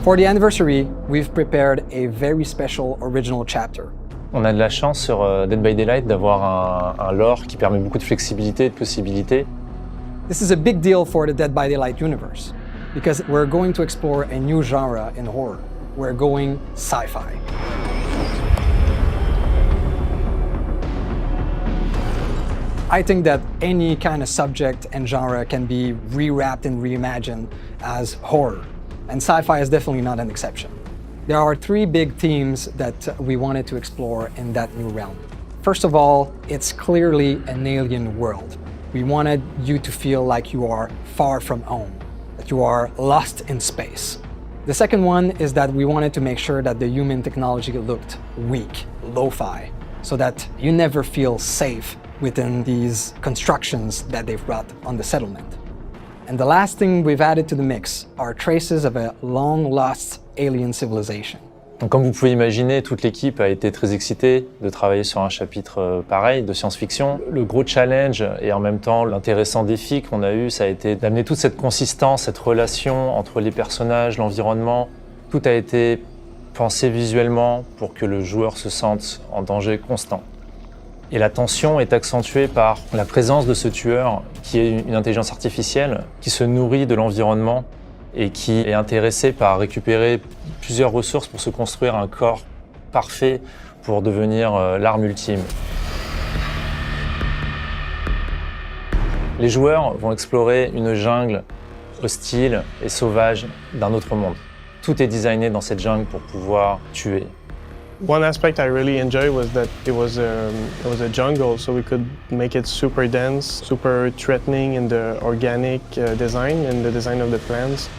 For the anniversary, we've prepared a very special original chapter. On a de la chance sur Dead by Daylight d'avoir un lore qui permet beaucoup de flexibilité et de possibilités. This is a big deal for the Dead by Daylight universe, because we're going to explore a new genre in horror. We're going sci-fi. I think that any kind of subject and genre can be rewrapped and reimagined as horror, and sci-fi is definitely not an exception. There are three big themes that we wanted to explore in that new realm. First of all, it's clearly an alien world. We wanted you to feel like you are far from home, that you are lost in space. The second one is that we wanted to make sure that the human technology looked weak, lo-fi, so that you never feel safe within these constructions that they've brought on the settlement. And the last thing we've added to the mix are traces of a long-lost alien civilization. Donc, comme vous pouvez imaginer, toute l'équipe a été très excitée de travailler sur un chapitre pareil de science-fiction. Le gros challenge et en même temps l'intéressant défi qu'on a eu, ça a été d'amener toute cette consistance, cette relation entre les personnages, l'environnement. Tout a été pensé visuellement pour que le joueur se sente en danger constant. Et la tension est accentuée par la présence de ce tueur qui est une intelligence artificielle qui se nourrit de l'environnement et qui est intéressé par récupérer plusieurs ressources pour se construire un corps parfait pour devenir l'arme ultime. Les joueurs vont explorer une jungle hostile et sauvage d'un autre monde. Tout est designé dans cette jungle pour pouvoir tuer. One aspect I really enjoyed was that it was a jungle, so we could make it super dense, super threatening in the organic design and the design of the plants.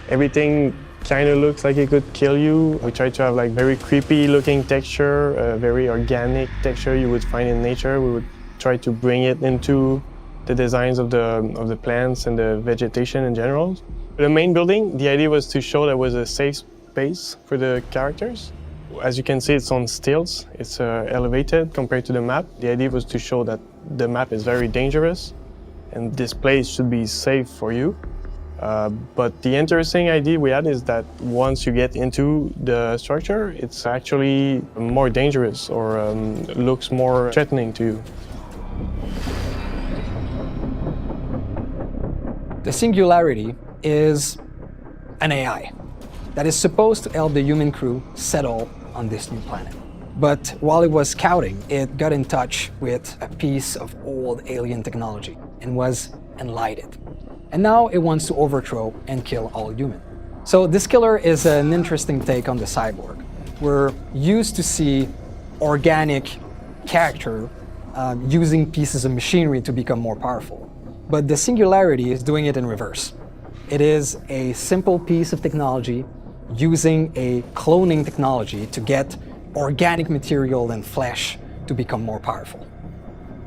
Everything kind of looks like it could kill you. We tried to have like very creepy looking texture, very organic texture you would find in nature. We would try to bring it into the designs of the plants and the vegetation in general. The main building, the idea was to show there was a safe space for the characters. As you can see, it's on stilts. It's elevated compared to the map. The idea was to show that the map is very dangerous and this place should be safe for you. But the interesting idea we had is that once you get into the structure, it's actually more dangerous or looks more threatening to you. The Singularity is an AI that is supposed to help the human crew settle on this new planet. But while it was scouting, it got in touch with a piece of old alien technology and was enlightened. And now it wants to overthrow and kill all humans. So this killer is an interesting take on the cyborg. We're used to see organic character using pieces of machinery to become more powerful. But the Singularity is doing it in reverse. It is a simple piece of technology using a cloning technology to get organic material and flesh to become more powerful.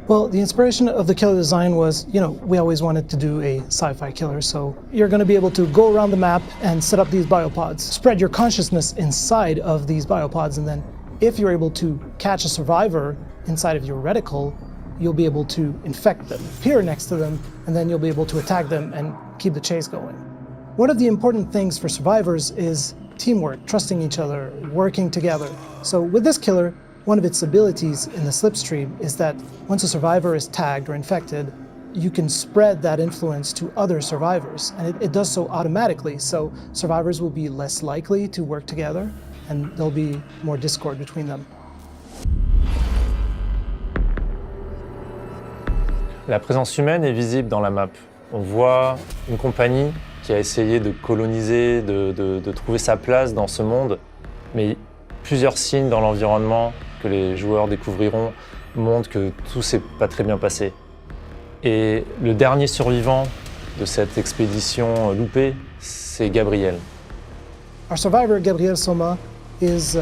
Well, the inspiration of the killer design was, we always wanted to do a sci-fi killer, so you're going to be able to go around the map and set up these biopods, spread your consciousness inside of these biopods, and then if you're able to catch a survivor inside of your reticle, you'll be able to infect them, appear next to them, and then you'll be able to attack them and keep the chase going. One of the important things for survivors is teamwork, trusting each other, working together. So with this killer, one of its abilities in the slipstream is that once a survivor is tagged or infected, you can spread that influence to other survivors, and it does so automatically, so survivors will be less likely to work together, and there'll be more discord between them. La présence humaine est visible dans la map. On voit une compagnie qui a essayé de coloniser, de trouver sa place dans ce monde, mais plusieurs signes dans l'environnement que les joueurs découvriront montrent que tout s'est pas très bien passé. Et le dernier survivant de cette expédition loupée, c'est Gabriel. Our survivor, Gabriel Soma, is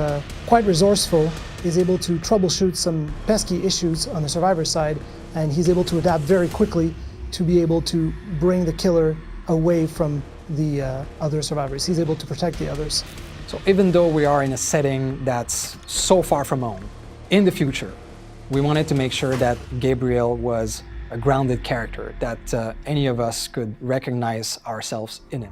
quite resourceful. He's able to troubleshoot some pesky issues on the survivor side, and he's able to adapt very quickly to be able to bring the killer away from the other survivors. He's able to protect the others. So even though we are in a setting that's so far from home, in the future, we wanted to make sure that Gabriel was a grounded character, that any of us could recognize ourselves in it.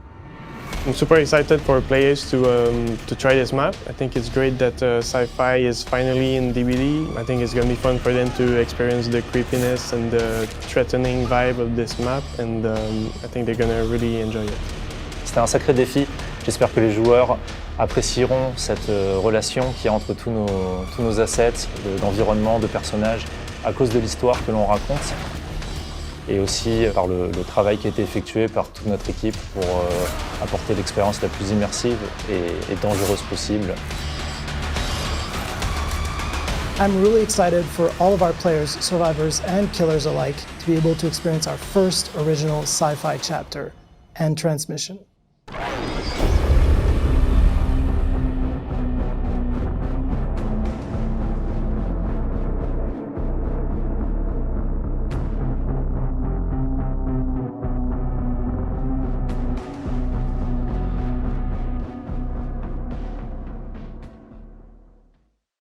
I'm super excited for players to try this map. I think it's great that sci-fi is finally in DVD. I think it's going to be fun for them to experience the creepiness and the threatening vibe of this map, and I think they're going to really enjoy it. C'était un sacré défi. J'espère que les joueurs apprécieront cette relation qui est entre tous nos assets, d'environnement, de personnages, à cause de l'histoire que l'on raconte, et aussi par le travail qui a été effectué par toute notre équipe pour apporter l'expérience la plus immersive et dangereuse possible. I'm really excited for all of our players, survivors, and killers alike to be able to experience our first original sci-fi chapter and transmission.